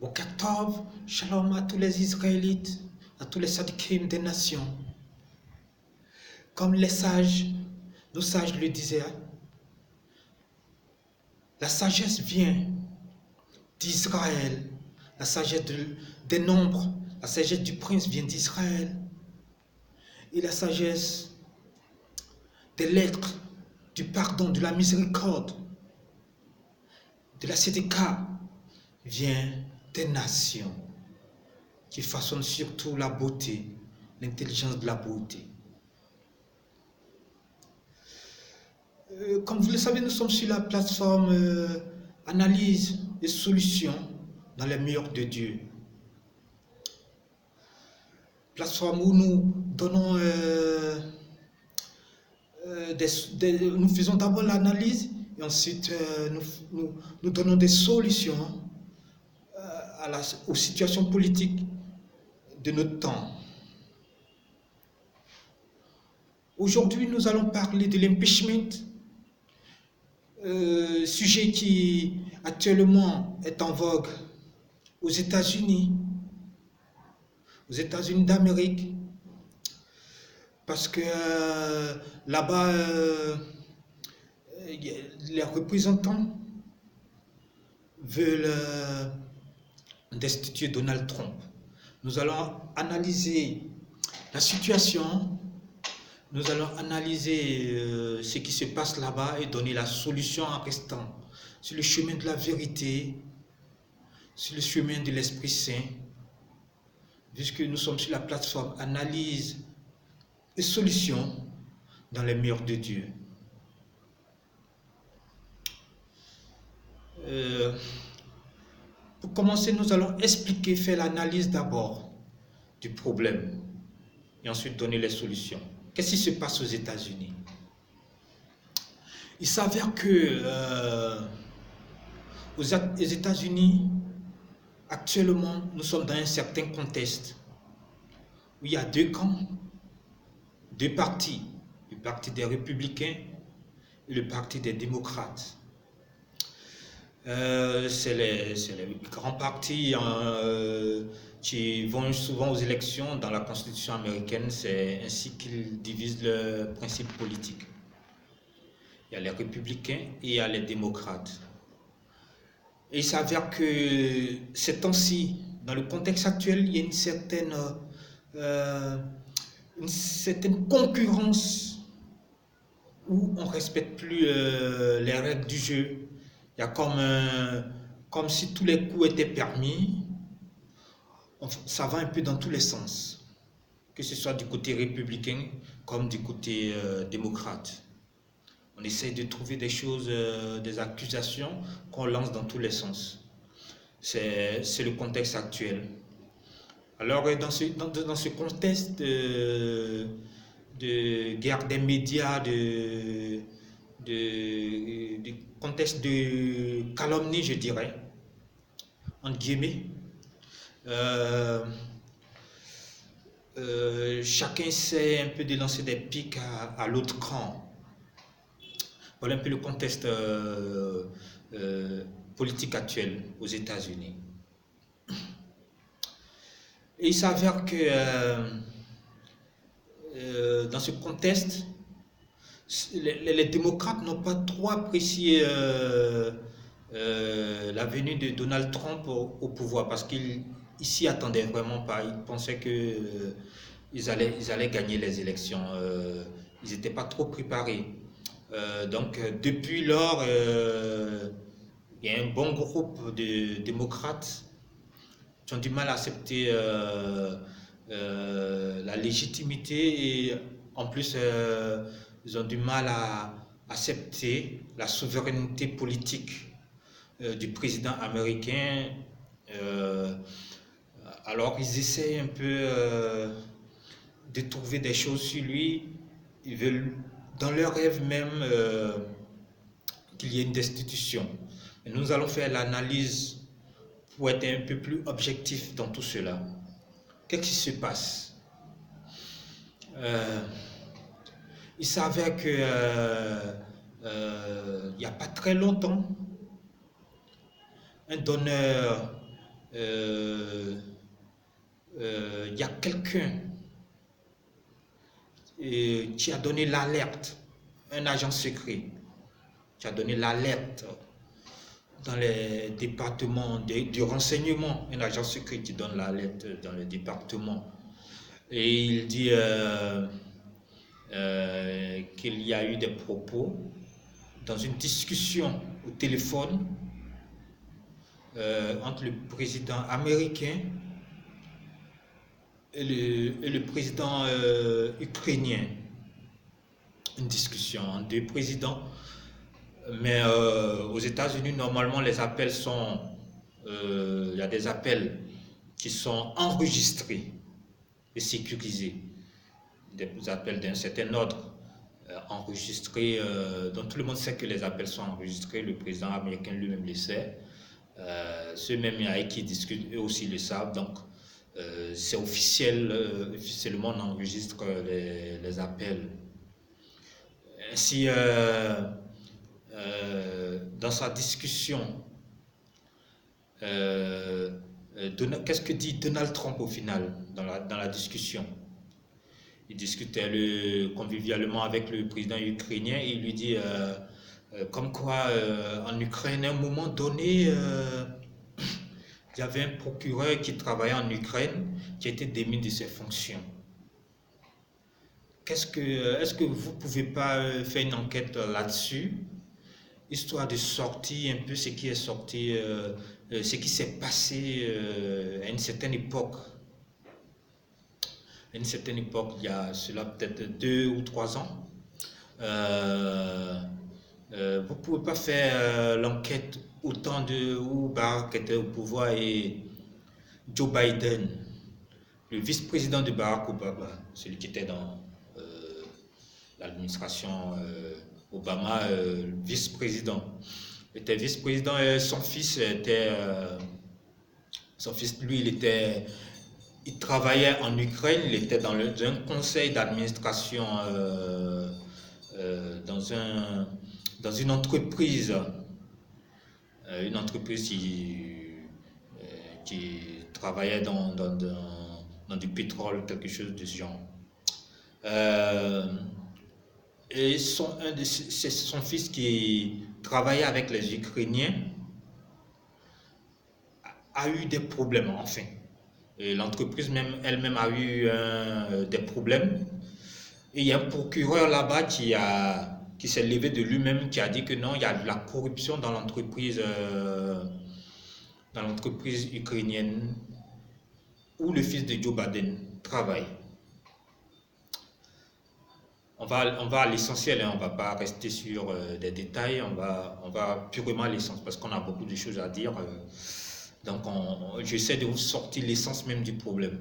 Bokatov, shalom à tous les Israélites, à tous les sadikim des nations. Comme les sages, nos sages le disaient, la sagesse vient d'Israël, la sagesse des nombres, la sagesse du prince vient d'Israël. Et la sagesse des lettres, du pardon, de la miséricorde, de la sédéka vient des nations qui façonnent surtout la beauté, l'intelligence de la beauté. Comme vous le savez, nous sommes sur la plateforme Analyse et Solutions dans les murs de Dieu. Plateforme où nous donnons, nous faisons d'abord l'analyse et ensuite nous donnons des solutions aux situations politiques de notre temps. Aujourd'hui, nous allons parler de l'impeachment, sujet qui actuellement est en vogue aux États-Unis d'Amérique, parce que là-bas, les représentants veulent destituer Donald Trump. Nous allons analyser la situation, nous allons analyser ce qui se passe là-bas et donner la solution en restant sur le chemin de la vérité, sur le chemin de l'Esprit Saint, puisque nous sommes sur la plateforme Analyse et Solutions dans les murs de Dieu. Pour commencer, nous allons expliquer, faire l'analyse d'abord du problème et ensuite donner les solutions. Qu'est-ce qui se passe aux États-Unis? Il s'avère que aux États-Unis, actuellement, nous sommes dans un certain contexte où il y a deux camps, deux partis, le parti des républicains et le parti des démocrates. C'est les grands partis qui vont souvent aux élections dans la Constitution américaine, c'est ainsi qu'ils divisent le principe politique. Il y a les républicains et il y a les démocrates. Et il s'avère que ces temps-ci, dans le contexte actuel, il y a une certaine concurrence où on ne respecte plus les règles du jeu. Il y a comme si tous les coups étaient permis. Ça va un peu dans tous les sens, que ce soit du côté républicain comme du côté démocrate. On essaye de trouver des choses, des accusations qu'on lance dans tous les sens. C'est le contexte actuel. Alors, dans ce contexte de guerre des médias, de contexte de calomnie, je dirais, entre guillemets, chacun essaie un peu de lancer des pics à l'autre camp. Voilà un peu le contexte politique actuel aux États-Unis. Et il s'avère que dans ce contexte, les démocrates n'ont pas trop apprécié la venue de Donald Trump au pouvoir parce qu'ils s'y attendaient vraiment pas. Ils pensaient qu'ils allaient gagner les élections. Ils n'étaient pas trop préparés. Donc depuis lors, il y a un bon groupe de démocrates qui ont du mal à accepter la légitimité et en plus ils ont du mal à accepter la souveraineté politique du président américain. Alors ils essaient un peu de trouver des choses sur lui. Ils veulent dans leur rêve même qu'il y ait une destitution. Et nous allons faire l'analyse pour être un peu plus objectif dans tout cela. Qu'est-ce qui se passe? Il s'avère que il n'y a pas très longtemps, un donneur euh, il y a quelqu'un qui a donné l'alerte, un agent secret qui a donné l'alerte dans les départements du renseignement, un agent secret qui donne l'alerte dans les départements. Et il dit qu'il y a eu des propos dans une discussion au téléphone entre le président américain et le président ukrainien. Une discussion entre deux présidents. Mais aux États-Unis, normalement, les appels sont... Il y a des appels qui sont enregistrés et sécurisés. Des appels d'un certain ordre enregistrés, dont tout le monde sait que les appels sont enregistrés. Le président américain lui-même le sait. Ceux même avec qui discutent, eux aussi le savent. Donc, c'est officiel, officiellement on enregistre les appels. Ainsi, dans sa discussion, qu'est-ce que dit Donald Trump au final dans la discussion? Il discutait convivialement avec le président ukrainien et il lui dit comme quoi en Ukraine, à un moment donné, il y avait un procureur qui travaillait en Ukraine qui a été démis de ses fonctions. Est-ce que vous ne pouvez pas faire une enquête là-dessus, histoire de sortir un peu ce qui est sorti, ce qui s'est passé à une certaine époque? À une certaine époque, il y a cela peut-être 2 ou 3 ans. Vous ne pouvez pas faire l'enquête au temps où Barack était au pouvoir et Joe Biden, le vice-président de Barack Obama, celui qui était dans l'administration Obama, vice-président. Était vice-président et son fils était... son fils, lui, il travaillait en Ukraine, il était dans un conseil d'administration dans une entreprise qui travaillait dans du pétrole, quelque chose de ce genre. Et c'est son fils qui travaillait avec les Ukrainiens a eu des problèmes, enfin. Et l'entreprise elle-même a eu des problèmes. Et il y a un procureur là-bas qui s'est levé de lui-même, qui a dit que non, il y a de la corruption dans l'entreprise ukrainienne où le fils de Joe Biden travaille. On va à l'essentiel, hein, on ne va pas rester sur des détails, on va purement à l'essence parce qu'on a beaucoup de choses à dire. Donc j'essaie de vous sortir l'essence même du problème.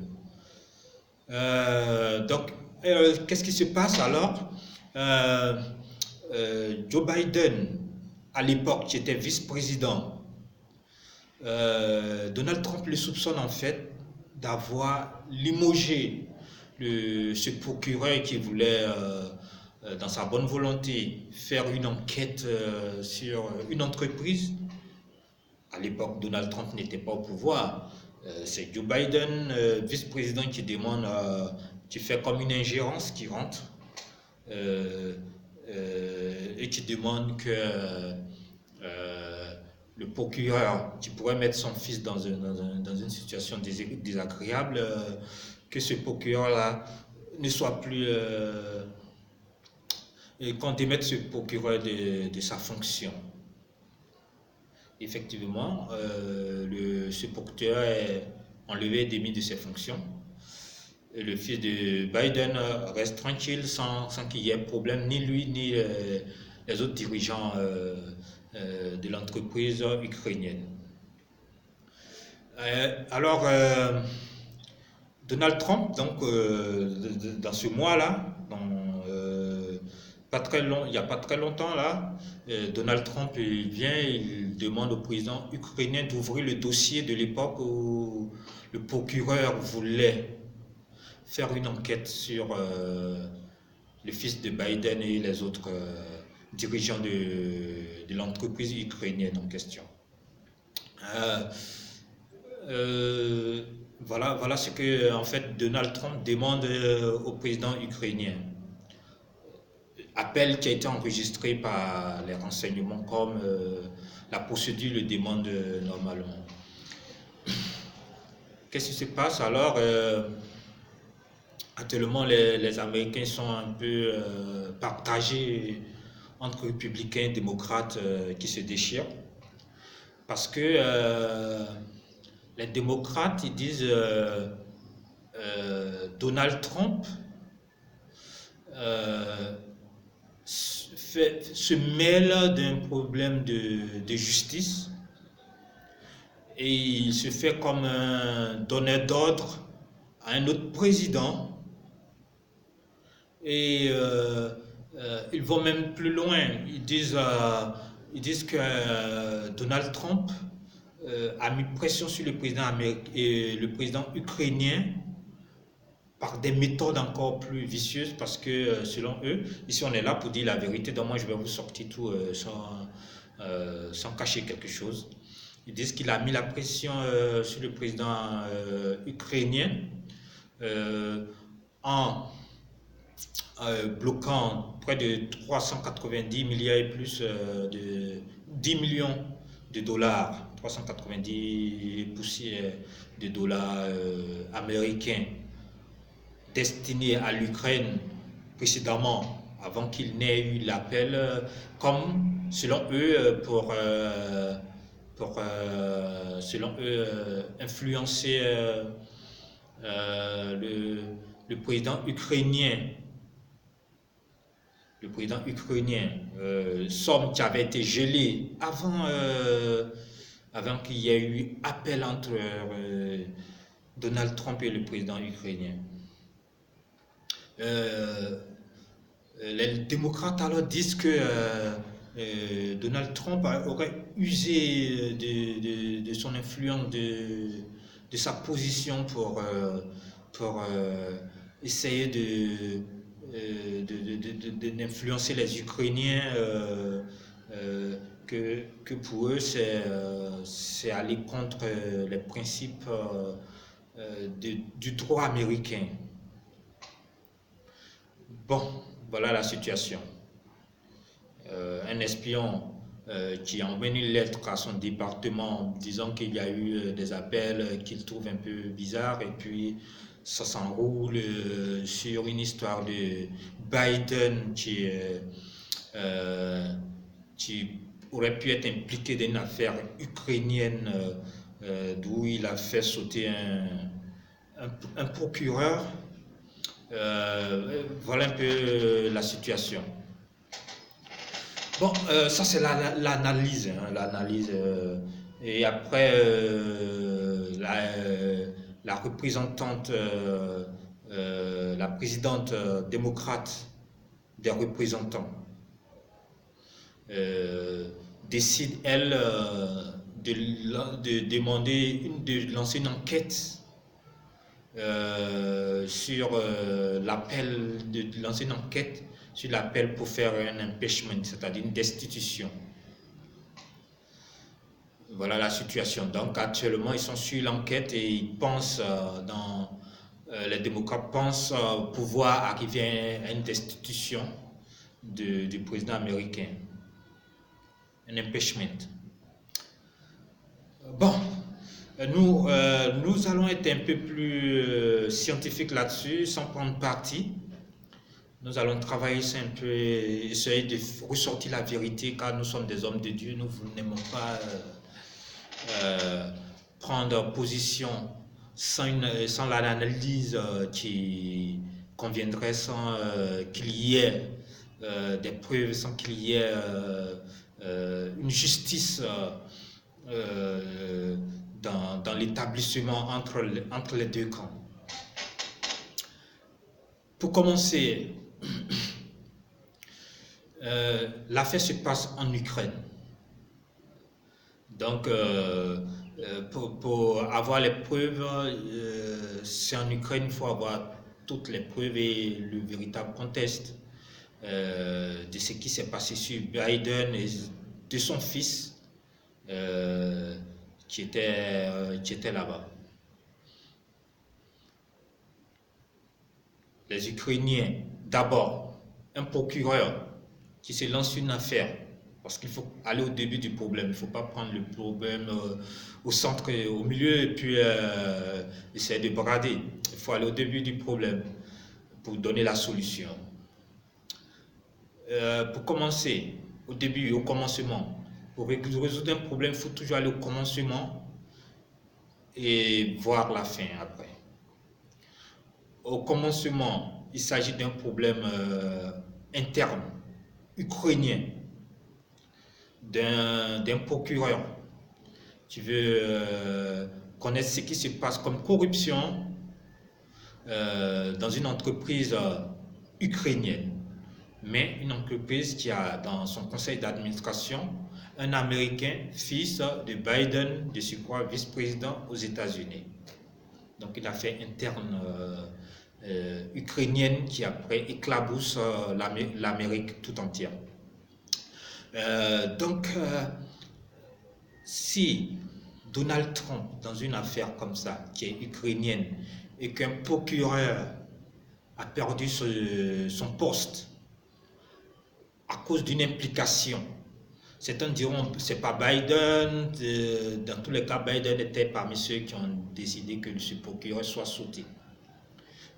Qu'est-ce qui se passe alors? Joe Biden, à l'époque, qui était vice-président, Donald Trump le soupçonne en fait d'avoir limogé ce procureur qui voulait, dans sa bonne volonté, faire une enquête sur une entreprise. À l'époque, Donald Trump n'était pas au pouvoir. C'est Joe Biden, vice-président, qui demande, qui fait comme une ingérence, qui rentre et qui demande que le procureur, qui pourrait mettre son fils dans une situation désagréable, que ce procureur-là ne soit plus... qu'on démette ce procureur de sa fonction. Effectivement, ce procureur est enlevé et démis de ses fonctions. Et le fils de Biden reste tranquille sans qu'il y ait problème, ni lui, ni les autres dirigeants de l'entreprise ukrainienne. Alors, Donald Trump, donc, dans ce mois-là, il n'y a pas très longtemps, là, Donald Trump il demande au président ukrainien d'ouvrir le dossier de l'époque où le procureur voulait faire une enquête sur le fils de Biden et les autres dirigeants de l'entreprise ukrainienne en question. Euh, voilà ce que en fait Donald Trump demande au président ukrainien. Appel qui a été enregistré par les renseignements comme la procédure le demande normalement. Qu'est-ce qui se passe alors? Actuellement, les Américains sont un peu partagés entre républicains et démocrates qui se déchirent. Parce que les démocrates, ils disent Donald Trump euh, se mêle d'un problème de justice et il se fait comme un donneur d'ordre à un autre président. Et ils vont même plus loin. Ils disent que Donald Trump a mis pression sur le président américain et le président ukrainien par des méthodes encore plus vicieuses parce que selon eux, ici on est là pour dire la vérité, donc moi je vais vous sortir tout sans cacher quelque chose. Ils disent qu'il a mis la pression sur le président ukrainien en bloquant près de 390 milliards et plus de 10 millions de dollars, 390 poussières de dollars américains destinés à l'Ukraine précédemment, avant qu'il n'ait eu l'appel, comme selon eux, selon eux, influencer le président ukrainien somme qui avait été gelée avant qu'il y ait eu appel entre Donald Trump et le président ukrainien. Les démocrates alors disent que Donald Trump aurait usé de son influence, de sa position pour essayer d'influencer les Ukrainiens, que pour eux c'est aller contre les principes du droit américain. Bon, voilà la situation. Un espion qui envoie une lettre à son département disant qu'il y a eu des appels qu'il trouve un peu bizarres et puis ça s'enroule sur une histoire de Biden qui aurait pu être impliqué dans une affaire ukrainienne d'où il a fait sauter un procureur. Voilà un peu la situation. Bon, ça c'est l'analyse. L'analyse et après, la représentante, la présidente démocrate des représentants décide, elle, de demander, de lancer une enquête sur l'appel, de lancer une enquête sur l'appel pour faire un impeachment, c'est-à-dire une destitution. Voilà la situation. Donc actuellement, ils sont sur l'enquête et ils pensent, les démocrates pensent pouvoir arriver à une destitution du président américain. Un impeachment. Bon, nous allons être un peu plus scientifiques là-dessus, sans prendre parti. Nous allons travailler ça un peu et essayer de ressortir la vérité, car nous sommes des hommes de Dieu. Nous n'aimons pas prendre position sans l'analyse qui conviendrait, sans qu'il y ait des preuves, sans qu'il y ait une justice dans l'établissement entre les deux camps. Pour commencer, l'affaire se passe en Ukraine. Donc, pour avoir les preuves, c'est en Ukraine, il faut avoir toutes les preuves et le véritable contexte de ce qui s'est passé sur Biden et de son fils, qui étaient là-bas. Les Ukrainiens, d'abord, un procureur qui se lance une affaire, parce qu'il faut aller au début du problème, il ne faut pas prendre le problème au centre, au milieu, et puis essayer de brader. Il faut aller au début du problème pour donner la solution. Pour commencer, au début, au commencement, pour résoudre un problème, il faut toujours aller au commencement et voir la fin après. Au commencement, il s'agit d'un problème interne, ukrainien, d'un procureur qui veut connaître ce qui se passe comme corruption dans une entreprise ukrainienne, mais une entreprise qui a dans son conseil d'administration un Américain, fils de Biden, de surcroît vice-président aux États-Unis. Donc une affaire interne ukrainienne qui après éclabousse l'Amérique tout entière. Si Donald Trump, dans une affaire comme ça, qui est ukrainienne, et qu'un procureur a perdu son poste à cause d'une implication, certains diront que ce n'est pas Biden, dans tous les cas, Biden était parmi ceux qui ont décidé que ce procureur soit sauté.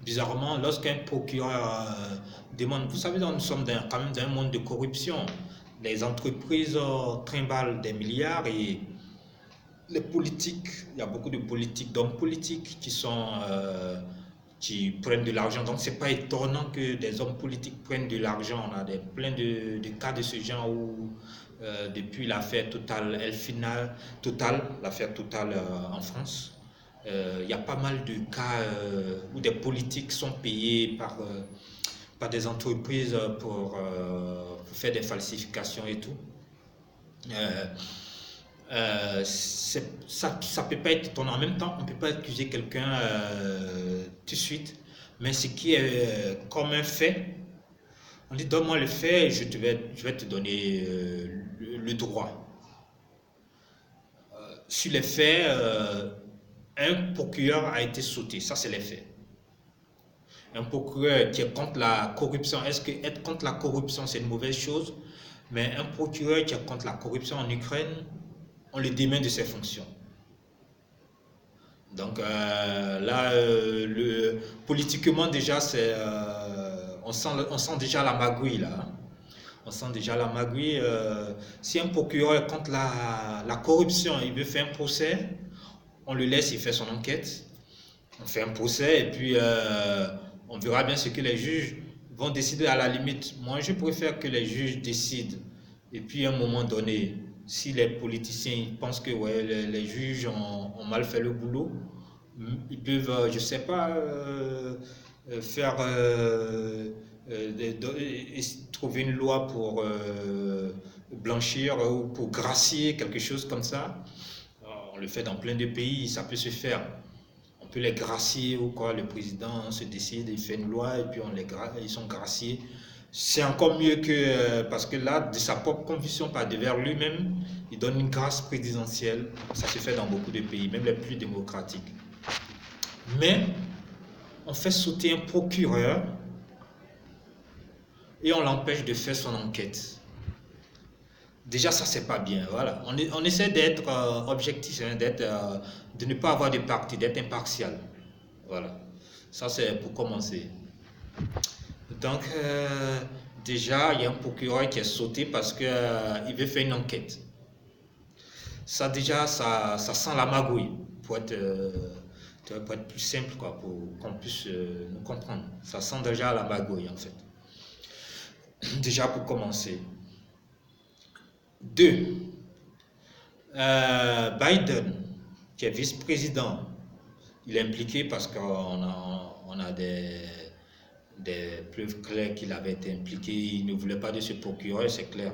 Bizarrement, lorsqu'un procureur demande, vous savez, nous sommes quand même dans un monde de corruption, les entreprises trimballent des milliards et les politiques, il y a beaucoup de politiques, d'hommes politiques qui prennent de l'argent. Donc c'est pas étonnant que des hommes politiques prennent de l'argent. On a plein de cas de ce genre où depuis l'affaire Total, l'affaire Total en France, il y a pas mal de cas où des politiques sont payés par des entreprises pour faire des falsifications et tout. Ça peut pas être étonnant. En même temps, on ne peut pas accuser quelqu'un tout de suite, mais ce qui est comme un fait, on dit donne-moi le fait et je vais te donner le droit. Sur les faits, un procureur a été sauté, ça c'est les faits. Un procureur qui est contre la corruption, est-ce que être contre la corruption c'est une mauvaise chose? Mais un procureur qui est contre la corruption en Ukraine, on le démet de ses fonctions. Donc là, politiquement déjà, on sent déjà la magouille là. Hein. On sent déjà la magouille. Si un procureur est contre la corruption, il veut faire un procès, on le laisse, il fait son enquête. On fait un procès et puis on verra bien ce que les juges vont décider à la limite. Moi, je préfère que les juges décident. Et puis à un moment donné, si les politiciens pensent que ouais, les juges ont mal fait le boulot, ils peuvent, je sais pas, faire trouver une loi pour blanchir ou pour gracier, quelque chose comme ça. On le fait dans plein de pays, ça peut se faire. On peut les gracier ou quoi, le président se décide, il fait une loi et puis ils sont graciés. C'est encore mieux que, parce que là, de sa propre conviction par devers lui-même, il donne une grâce présidentielle. Ça se fait dans beaucoup de pays, même les plus démocratiques. Mais on fait sauter un procureur et on l'empêche de faire son enquête. Déjà, ça, c'est pas bien. Voilà. On essaie d'être objectif, hein, de ne pas avoir de parti, d'être impartial. Voilà. Ça, c'est pour commencer. Donc, déjà, il y a un procureur qui est sauté parce qu'il veut faire une enquête. Ça, déjà, ça sent la magouille, pour être plus simple, quoi, pour qu'on puisse nous comprendre. Ça sent déjà la magouille, en fait. Déjà, pour commencer. 2. Biden, qui est vice-président, il est impliqué parce qu'on a des preuves claires qu'il avait été impliqué. Il ne voulait pas de ce procureur, c'est clair.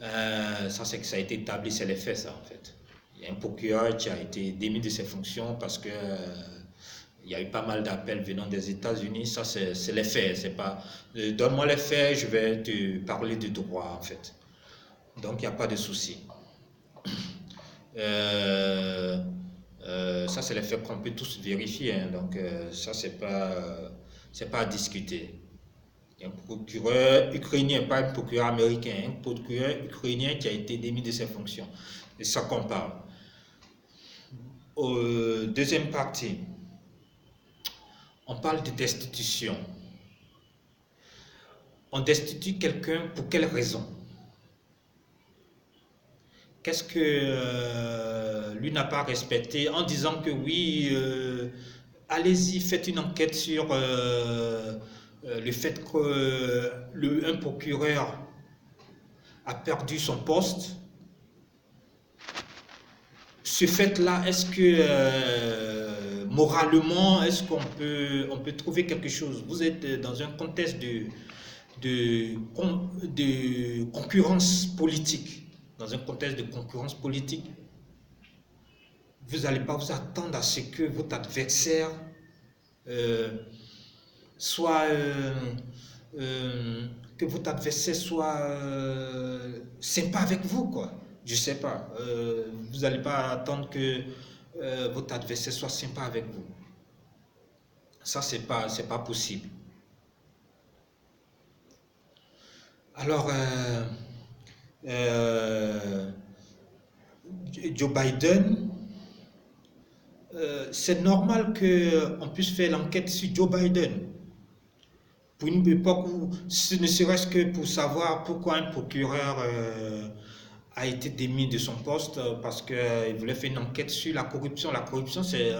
Ça, c'est que ça a été établi, c'est les faits, ça, en fait. Il y a un procureur qui a été démis de ses fonctions parce que il y a eu pas mal d'appels venant des États-Unis. Ça, c'est les faits. C'est pas donne-moi les faits, je vais te parler de droit, en fait. Donc, il n'y a pas de souci. ça, c'est les faits qu'on peut tous vérifier, hein. Donc, ça, c'est pas à discuter. Un procureur ukrainien, pas un procureur américain, un procureur ukrainien qui a été démis de ses fonctions. Et ça qu'on parle. Deuxième partie, on parle de destitution. On destitue quelqu'un pour quelle raison? Qu'est-ce que lui n'a pas respecté en disant que oui, allez-y, faites une enquête sur le fait qu'un procureur a perdu son poste. Ce fait-là, est-ce que moralement, est-ce on peut trouver quelque chose? Vous êtes dans un contexte de concurrence politique. Dans un contexte de concurrence politique, vous n'allez pas vous attendre à ce que votre adversaire soit sympa avec vous, quoi. Je sais pas. Vous n'allez pas attendre que votre adversaire soit sympa avec vous. Ça, c'est pas possible. Alors, Joe Biden, c'est normal qu'on puisse faire l'enquête sur Joe Biden. Pour une époque où, ce ne serait-ce que pour savoir pourquoi un procureur a été démis de son poste, parce qu'il voulait faire une enquête sur la corruption. La corruption, c'est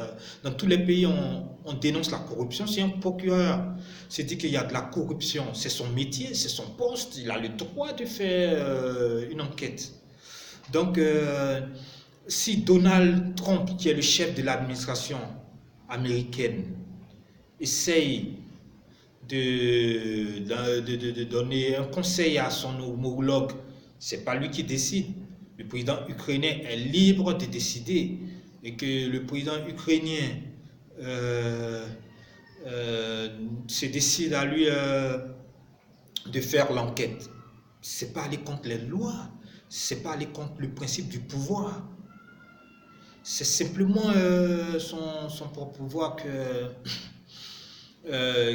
dans tous les pays, on dénonce la corruption. Si un procureur se dit qu'il y a de la corruption, c'est son métier, c'est son poste, il a le droit de faire une enquête. Donc, si Donald Trump, qui est le chef de l'administration américaine, essaye de donner un conseil à son homologue, c'est pas lui qui décide. Le président ukrainien est libre de décider, et que le président ukrainien se décide à lui de faire l'enquête. C'est pas aller contre les lois, c'est pas aller contre le principe du pouvoir. C'est simplement son propre pouvoir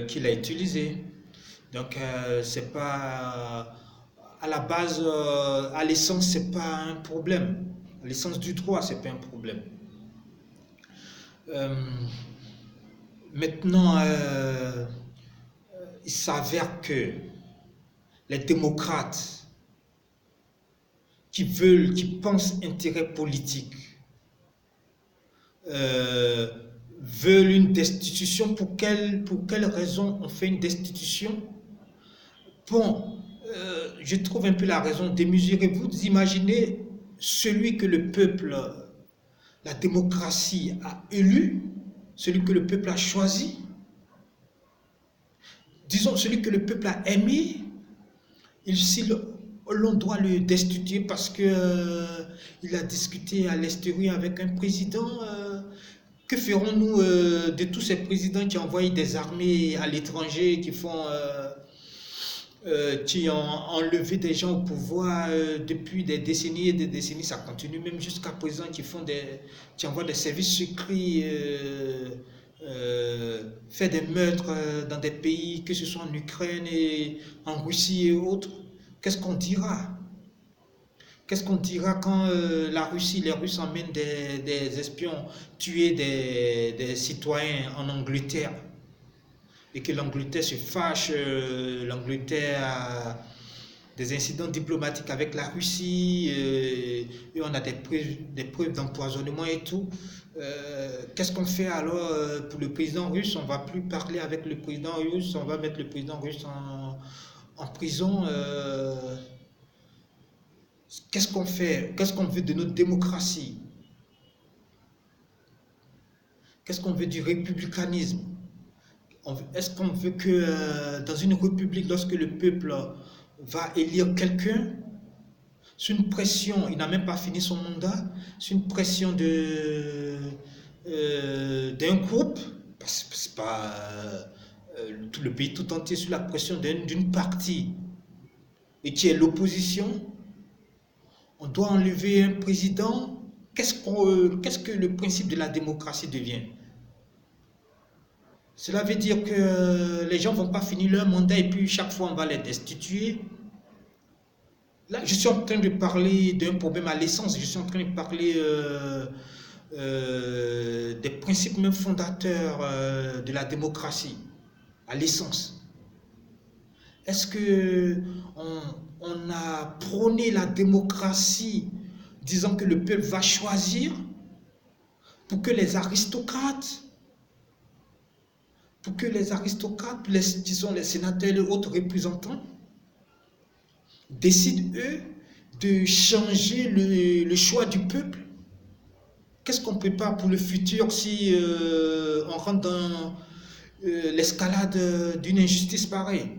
qu'il a utilisé. Donc, c'est pas à la base, à l'essence, c'est pas un problème. À l'essence du droit, c'est pas un problème. Maintenant, il s'avère que les démocrates qui pensent intérêt politique, veulent une destitution. Pour quelle raison on fait une destitution? Bon, je trouve un peu la raison démesurée. Vous imaginez celui que le peuple, la démocratie a élu, celui que le peuple a choisi, disons celui que le peuple a aimé, si l'on doit le destituer parce que il a discuté à l'extérieur avec un président. Que ferons-nous de tous ces présidents qui envoient des armées à l'étranger, qui ont enlevé des gens au pouvoir depuis des décennies et des décennies, ça continue même jusqu'à présent, qui envoient des services secrets, faire des meurtres dans des pays, que ce soit en Ukraine et en Russie et autres? Qu'est-ce qu'on dira? Qu'est-ce qu'on dira quand les Russes emmènent des espions tuer des citoyens en Angleterre, et que l'Angleterre se fâche, l'Angleterre a des incidents diplomatiques avec la Russie, et on a des preuves d'empoisonnement et tout. Qu'est-ce qu'on fait alors pour le président russe? On ne va plus parler avec le président russe, on va mettre le président russe en prison. Qu'est-ce qu'on fait? Qu'est-ce qu'on veut de notre démocratie? Qu'est-ce qu'on veut du républicanisme? Est-ce qu'on veut que dans une république, lorsque le peuple va élire quelqu'un, c'est une pression, il n'a même pas fini son mandat, c'est une pression d'un groupe, c'est pas tout le pays tout entier sous la pression d'une partie, et qui est l'opposition. On doit enlever un président qu'est-ce que le principe de la démocratie devient? Cela veut dire que les gens ne vont pas finir leur mandat et puis chaque fois on va les destituer. Là, je suis en train de parler d'un problème à l'essence, je suis en train de parler des principes même fondateurs de la démocratie, à l'essence. Est-ce que on a prôné la démocratie disant que le peuple va choisir pour que les aristocrates, disons les sénateurs et les autres représentants, décident, eux, de changer le choix du peuple? Qu'est-ce qu'on prépare pour le futur si on rentre dans l'escalade d'une injustice pareille?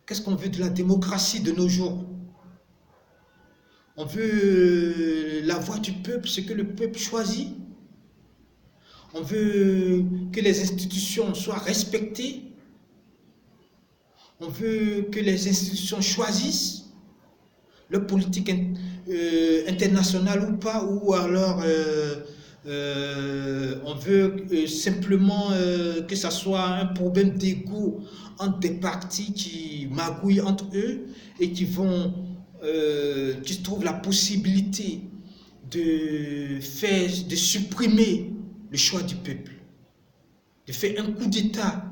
Qu'est-ce qu'on veut de la démocratie de nos jours? On veut la voix du peuple, ce que le peuple choisit. On veut que les institutions soient respectées. On veut que les institutions choisissent leur politique internationale ou pas, ou alors on veut simplement que ça soit un problème d'ego entre des partis qui magouillent entre eux et qui trouvent la possibilité de supprimer le choix du peuple, de faire un coup d'État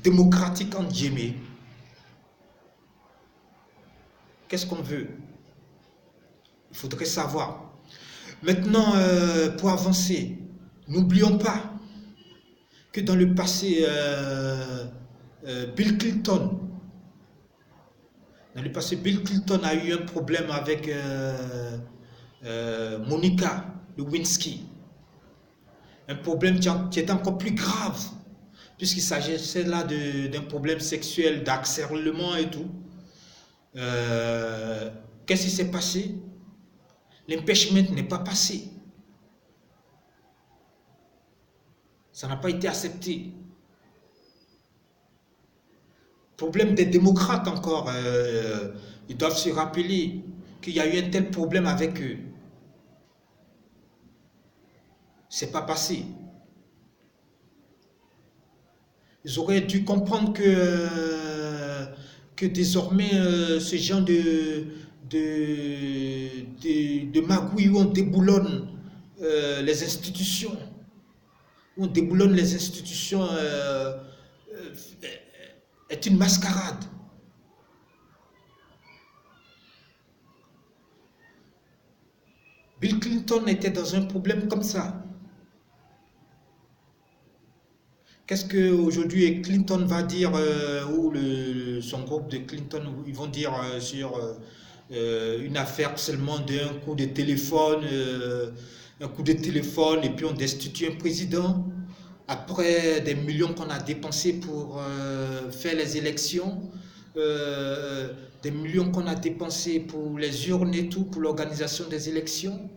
démocratique entre guillemets. Qu'est-ce qu'on veut? Il faudrait savoir. Maintenant, pour avancer, n'oublions pas que dans le passé, Bill Clinton a eu un problème avec Monica Lewinsky. Un problème qui est encore plus grave, puisqu'il s'agissait là d'un problème sexuel, d'harcèlement et tout. Qu'est-ce qui s'est passé? L'impeachment n'est pas passé. Ça n'a pas été accepté. Problème des démocrates encore. Ils doivent se rappeler qu'il y a eu un tel problème avec eux. C'est pas passé. Ils auraient dû comprendre que désormais ce genre de magouille où on déboulonne les institutions, est une mascarade. Bill Clinton était dans un problème comme ça. Qu'est-ce qu'aujourd'hui Clinton va dire, ou son groupe de Clinton, ils vont dire sur une affaire seulement d'un coup de téléphone, et puis on destitue un président après des millions qu'on a dépensés pour faire les élections, des millions qu'on a dépensés pour les urnes et tout, pour l'organisation des élections,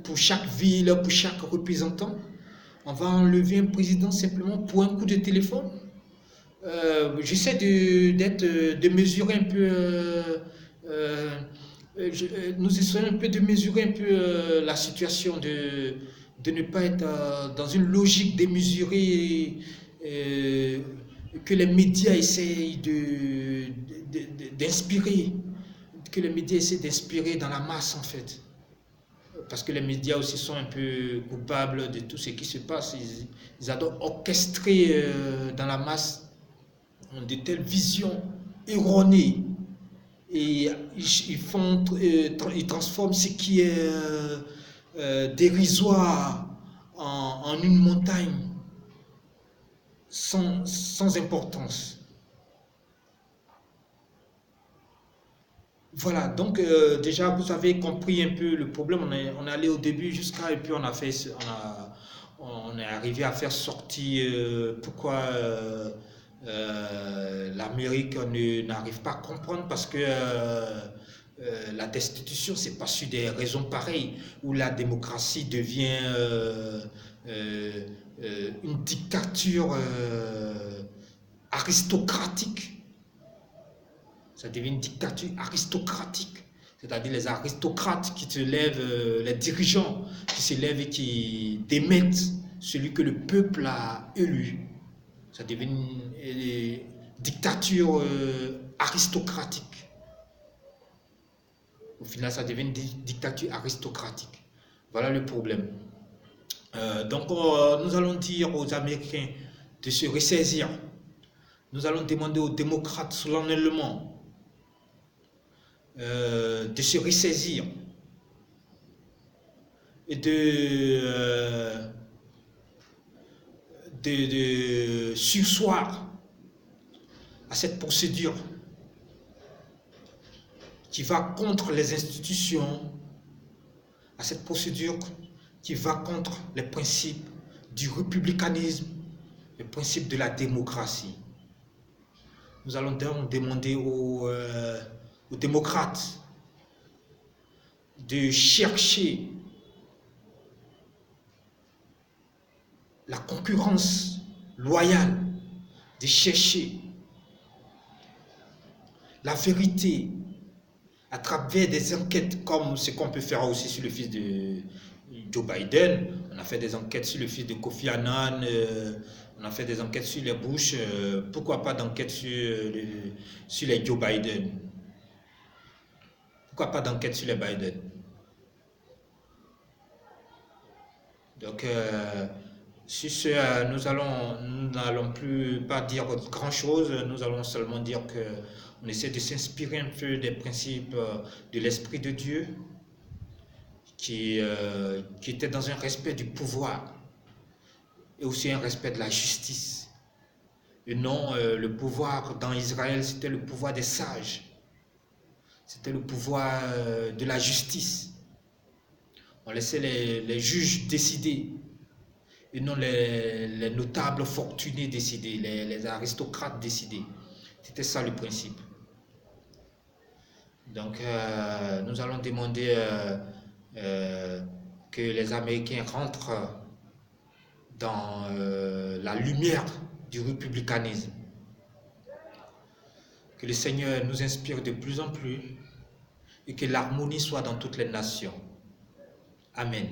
pour chaque ville, pour chaque représentant. On va enlever un président simplement pour un coup de téléphone. J'essaie de mesurer un peu, nous essayons un peu de mesurer un peu la situation, de ne pas être dans une logique démesurée que les médias essayent d'inspirer, dans la masse en fait. Parce que les médias aussi sont un peu coupables de tout ce qui se passe. Ils adorent orchestrer dans la masse de telles visions erronées. Et ils transforment ce qui est dérisoire en une montagne sans importance. Voilà, donc déjà vous avez compris un peu le problème. On est allé au début jusqu'à, et puis on est arrivé à faire sortir pourquoi l'Amérique n'arrive pas à comprendre, parce que la destitution, c'est pas sur des raisons pareilles, où la démocratie devient une dictature aristocratique. Ça devient une dictature aristocratique. C'est-à-dire les aristocrates qui se lèvent, les dirigeants qui se lèvent et qui démettent celui que le peuple a élu. Ça devient une dictature aristocratique. Au final, ça devient une dictature aristocratique. Voilà le problème. Donc, nous allons dire aux Américains de se ressaisir. Nous allons demander aux démocrates solennellement de se ressaisir et de surseoir à cette procédure qui va contre les institutions, à cette procédure qui va contre les principes du républicanisme, les principes de la démocratie. Nous allons donc demander aux démocrates de chercher la concurrence loyale, de chercher la vérité à travers des enquêtes comme ce qu'on peut faire aussi sur le fils de Joe Biden. On a fait des enquêtes sur le fils de Kofi Annan, on a fait des enquêtes sur les Bush, pourquoi pas d'enquête sur les Joe Biden? Pourquoi pas d'enquête sur les Biden? Donc, sur ce, nous n'allons plus pas dire grand chose, nous allons seulement dire qu'on essaie de s'inspirer un peu des principes de l'Esprit de Dieu, qui était dans un respect du pouvoir et aussi un respect de la justice. Et non, le pouvoir dans Israël, c'était le pouvoir des sages. C'était le pouvoir de la justice. On laissait les juges décider et non les notables fortunés décider, les aristocrates décider. C'était ça le principe. Donc, nous allons demander que les Américains rentrent dans la lumière du républicanisme. Que le Seigneur nous inspire de plus en plus et que l'harmonie soit dans toutes les nations. Amen.